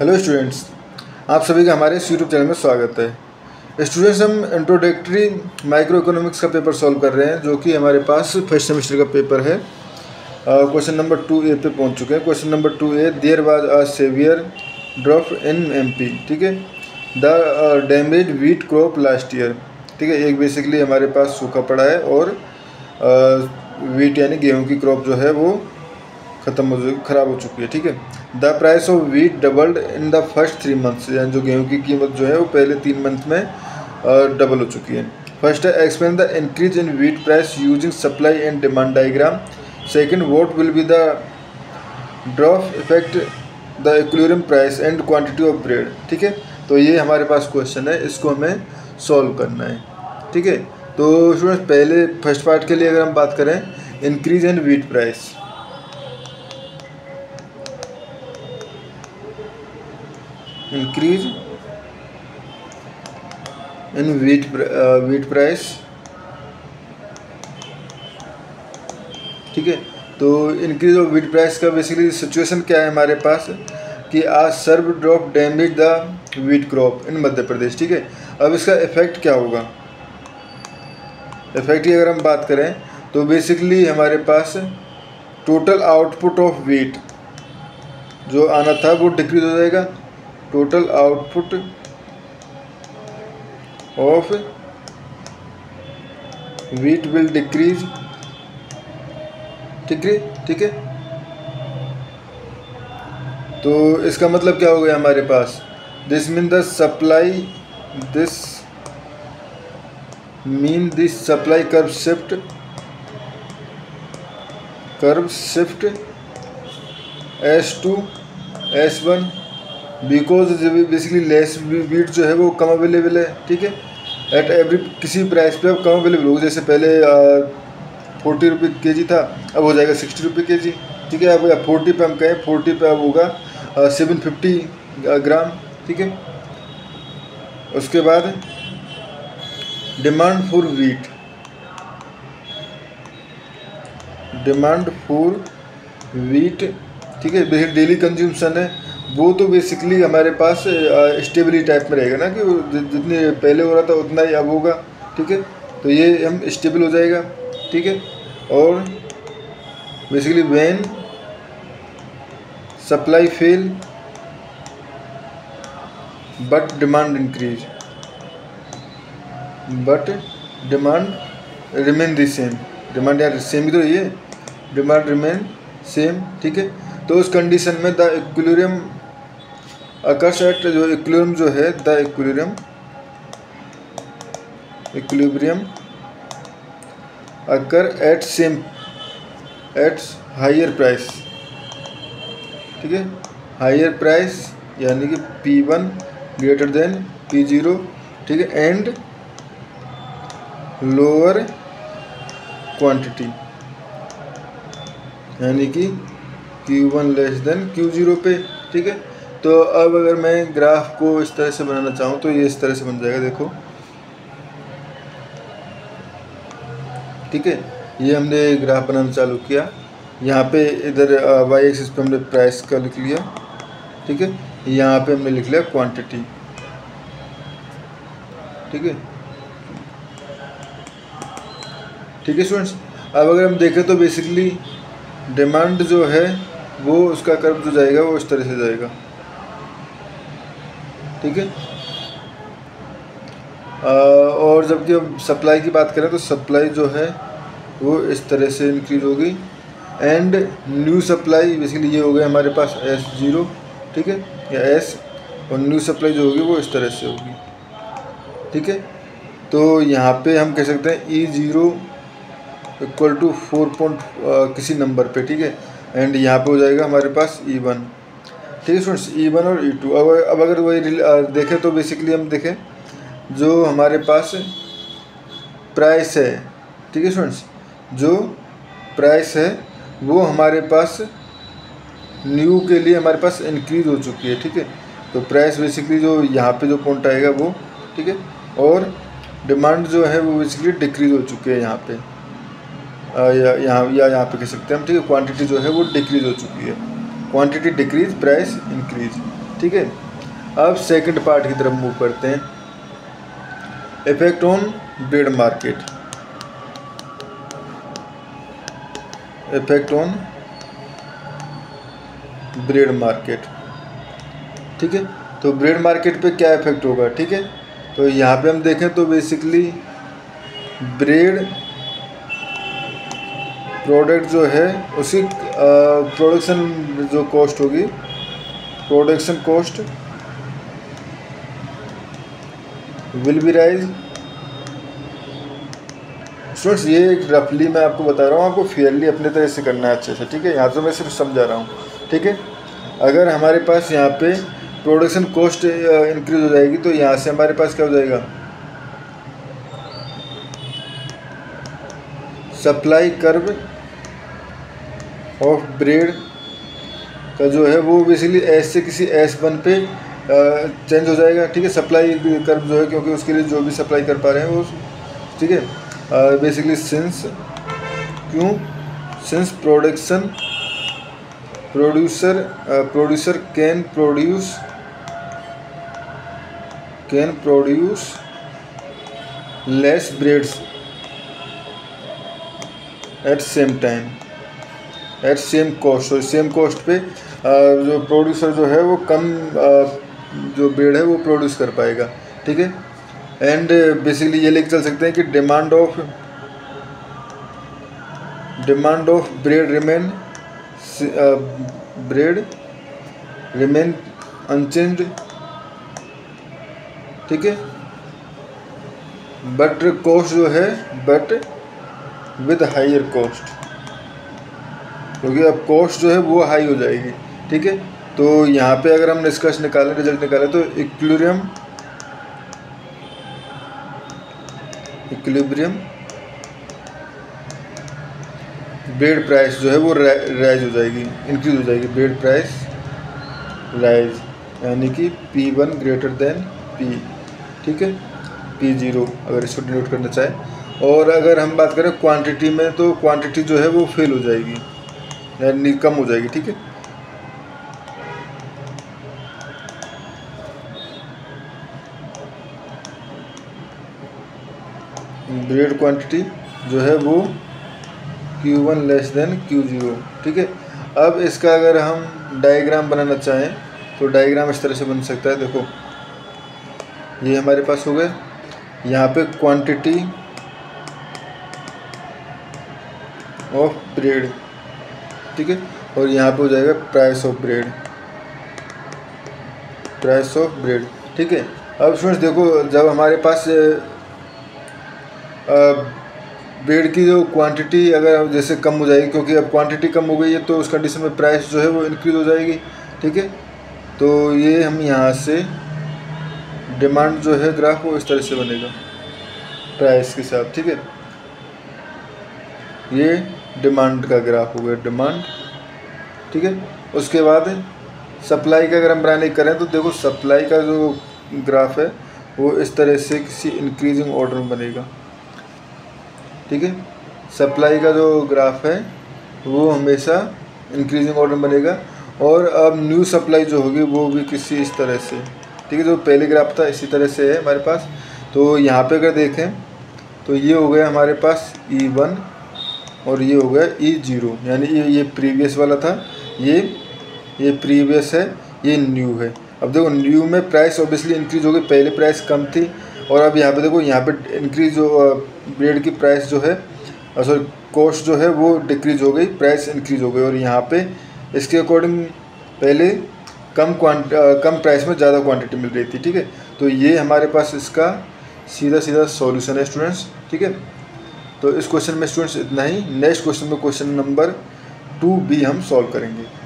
Hello students, आप सभी का हमारे इस यूट्यूब चैनल में स्वागत है। स्टूडेंट्स, हम इंट्रोडक्टरी माइक्रो इकोनॉमिक्स का पेपर सॉल्व कर रहे हैं, जो कि हमारे पास फर्स्ट सेमेस्टर का पेपर है। क्वेश्चन नंबर 2A पे पहुंच चुके हैं। Question number 2A, there was a severe drop in MP। ठीक है, the damage wheat crop last year. ठीक है, एक बेसिकली हमारे पास सूखा पड़ा है और वीट यानी गेहूँ की क्रॉप जो है वो ख़राब हो चुकी है। ठीक है, the price of wheat doubled in the first 3 months, यानी जो गेहूं की कीमत जो है वो पहले 3 मंथ में डबल हो चुकी है। फर्स्ट है, explain the increase in wheat price using supply and demand diagram. Second, what will be the drop effect the equilibrium price and quantity of bread. ठीक है, तो ये हमारे पास क्वेश्चन है, इसको हमें सॉल्व करना है। ठीक है, तो स्टूडेंट्स पहले फर्स्ट पार्ट के लिए अगर हम बात करें, increase in wheat price, increase in wheat price. ठीक है, तो इंक्रीज ऑफ वीट प्राइस का बेसिकली सिचुएशन क्या है हमारे पास कि आज severe drop damage the wheat crop in Madhya Pradesh. ठीक है, अब इसका इफेक्ट क्या होगा, इफेक्ट की अगर हम बात करें तो बेसिकली हमारे पास टोटल आउटपुट ऑफ वीट जो आना था वो डिक्रीज हो जाएगा। Total output of wheat will decrease. ठीक है, तो इसका मतलब क्या हो गया हमारे पास, this mean the supply curve shift S2 S1 because basically less wheat जो है वो कम अवेलेबल है। ठीक है, एट एवरी किसी प्राइस पे अब कम अवेलेबल होगा। जैसे पहले 40 रुपये kg था, अब हो जाएगा 60 रुपये kg। ठीक है, अब 40 पे हम कहें, 40 पे अब होगा 750 ग्राम। ठीक है, उसके बाद डिमांड फॉर वीट। ठीक है, डेली कंज्यूमशन है वो तो बेसिकली हमारे पास स्टेबिलिटी टाइप में रहेगा ना, कि जितने पहले हो रहा था उतना ही अब होगा। ठीक है, तो ये हम स्टेबल हो जाएगा। ठीक है, और basically when supply fail but demand increase, but demand remain the same. Demand यार सेम ही तो ये, डिमांड रिमेन सेम। ठीक है, तो उस कंडीशन में द इक्विलिब्रियम अकर्स एट, जो इक्विलिब्रियम जो है, the equilibrium occur at higher price. ठीक है, हायर प्राइस यानी कि P1 ग्रेटर देन P0। ठीक है, एंड लोअर क्वांटिटी यानी कि Q1 लेस देन Q0 पे। ठीक है, तो अब अगर मैं ग्राफ को इस तरह से बनाना चाहूँ तो ये इस तरह से बन जाएगा, देखो। ठीक है, ये हमने ग्राफ बनाना चालू किया। यहाँ पे इधर y एक्सिस पे हमने प्राइस का लिख लिया। ठीक है, यहाँ पे हमने लिख लिया क्वांटिटी। ठीक है, स्टूडेंट्स, अब अगर हम देखें तो बेसिकली डिमांड जो है वो उसका कर्व जो जाएगा वो इस तरह से जाएगा। ठीक है, और जबकि हम सप्लाई की बात करें तो सप्लाई जो है वो इस तरह से इंक्रीज होगी, एंड न्यू सप्लाई बेसिकली ये हो गया हमारे पास S0। ठीक है, या S, और न्यू सप्लाई जो होगी वो इस तरह से होगी। ठीक है, तो यहाँ पे हम कह सकते हैं E0 इक्वल टू 4 किसी नंबर पे। ठीक है, एंड यहाँ पे हो जाएगा हमारे पास E1। ठीक है स्टूडेंट्स, E1 और E2। अब अगर वही देखें तो बेसिकली हम देखें जो हमारे पास प्राइस है। ठीक है स्टूडेंट्स, जो प्राइस है वो हमारे पास न्यू के लिए हमारे पास इंक्रीज हो चुकी है। ठीक है, तो प्राइस बेसिकली जो यहाँ पे जो पॉइंट आएगा वो। ठीक है, और डिमांड जो है वो बेसिकली डिक्रीज हो चुकी है यहाँ पे, यहाँ पे कह सकते हैं हम। ठीक है, क्वांटिटी जो है वो डिक्रीज हो चुकी है। Quantity decrease, price increase. ठीक है। अब सेकंड पार्ट की तरफ मूव करते हैं, effect on bread market. Effect on bread market, ठीक है। तो ब्रेड मार्केट पे क्या इफेक्ट होगा, ठीक है। तो यहाँ पे हम देखें तो बेसिकली ब्रेड प्रोडक्ट जो है उसकी प्रोडक्शन जो कॉस्ट होगी, production cost will be rise. Students ये रफली मैं आपको बता रहा हूँ, आपको फेयरली अपने तरह से करना है अच्छे से, ठीक है। यहाँ तो मैं सिर्फ समझा रहा हूँ, ठीक है। अगर हमारे पास यहाँ पे प्रोडक्शन कॉस्ट इंक्रीज हो जाएगी तो यहाँ से हमारे पास क्या हो जाएगा, सप्लाई कर्व ऑफ ब्रेड का जो है वो बेसिकली एस से किसी S1 पे चेंज हो जाएगा, ठीक है। सप्लाई कर्व जो है, क्योंकि उसके लिए जो भी सप्लाई कर पा रहे हैं वो, ठीक है। Basically since producer can produce less breads at same time at same cost. और सेम कॉस्ट पे जो प्रोड्यूसर जो है वो कम जो ब्रेड है वो प्रोड्यूस कर पाएगा, ठीक है। एंड बेसिकली ये लेके चल सकते हैं कि demand of bread remain unchanged, ठीक है। बट कॉस्ट जो है बट विद हायर कॉस्ट, क्योंकि अब कॉस्ट जो है वो हाई हो जाएगी, ठीक है। तो यहाँ पे अगर हम निष्कर्ष निकालें, रिजल्ट निकालें तो इक्विलिब्रियम ब्रेड प्राइस जो है वो राइज हो जाएगी, इंक्रीज हो जाएगी। ब्रेड प्राइस राइज यानी कि P1 ग्रेटर देन P, ठीक है, P0 अगर इसको डिनोट करना चाहे। और अगर हम बात करें क्वांटिटी में तो क्वांटिटी जो है वो फेल हो जाएगी यानी कम हो जाएगी, ठीक है। ब्रेड क्वांटिटी जो है वो Q1 लेस देन Q0, ठीक है। अब इसका अगर हम डायग्राम बनाना चाहें तो डायग्राम इस तरह से बन सकता है। देखो ये हमारे पास हो गए, यहाँ पे क्वांटिटी ऑफ ब्रेड, ठीक है, और यहाँ पे हो जाएगा प्राइस ऑफ ब्रेड, ठीक है। अब स्टूडेंट्स देखो, जब हमारे पास ब्रेड की जो क्वांटिटी अगर जैसे कम हो जाएगी, क्योंकि अब क्वांटिटी कम हो गई है तो उस कंडीशन में प्राइस जो है वो इंक्रीज हो जाएगी, ठीक है। तो ये हम यहाँ से डिमांड जो है ग्राफ वो इस तरह से बनेगा प्राइस के साथ, ठीक है। ये डिमांड का ग्राफ हो गया, डिमांड, ठीक है। उसके बाद सप्लाई का अगर हम बनाने करें तो देखो सप्लाई का जो ग्राफ है वो इस तरह से किसी इंक्रीजिंग ऑर्डर में बनेगा, ठीक है। सप्लाई का जो ग्राफ है वो हमेशा इंक्रीजिंग ऑर्डर में बनेगा। और अब न्यू सप्लाई जो होगी वो भी किसी इस तरह से, ठीक है। जो पहले ग्राफ था इसी तरह से है हमारे पास। तो यहाँ पे अगर देखें तो ये हो गया हमारे पास E1 और ये हो गया E0, यानी ये प्रीवियस वाला था, ये प्रीवियस है, ये न्यू है। अब देखो न्यू में प्राइस ऑब्वियसली इंक्रीज हो गई, पहले प्राइस कम थी और अब यहाँ पे देखो यहाँ पे इंक्रीज ब्रेड की प्राइस जो है सॉरी कॉस्ट जो है वो डिक्रीज हो गई, प्राइस इंक्रीज हो गई। और यहाँ पे इसके अकॉर्डिंग पहले कम प्राइस में ज़्यादा क्वांटिटी मिल रही थी, ठीक है। तो ये हमारे पास इसका सीधा सॉल्यूशन है स्टूडेंट्स, ठीक है। तो इस क्वेश्चन में स्टूडेंट्स इतना ही। नेक्स्ट क्वेश्चन में क्वेश्चन नंबर 2B हम सॉल्व करेंगे।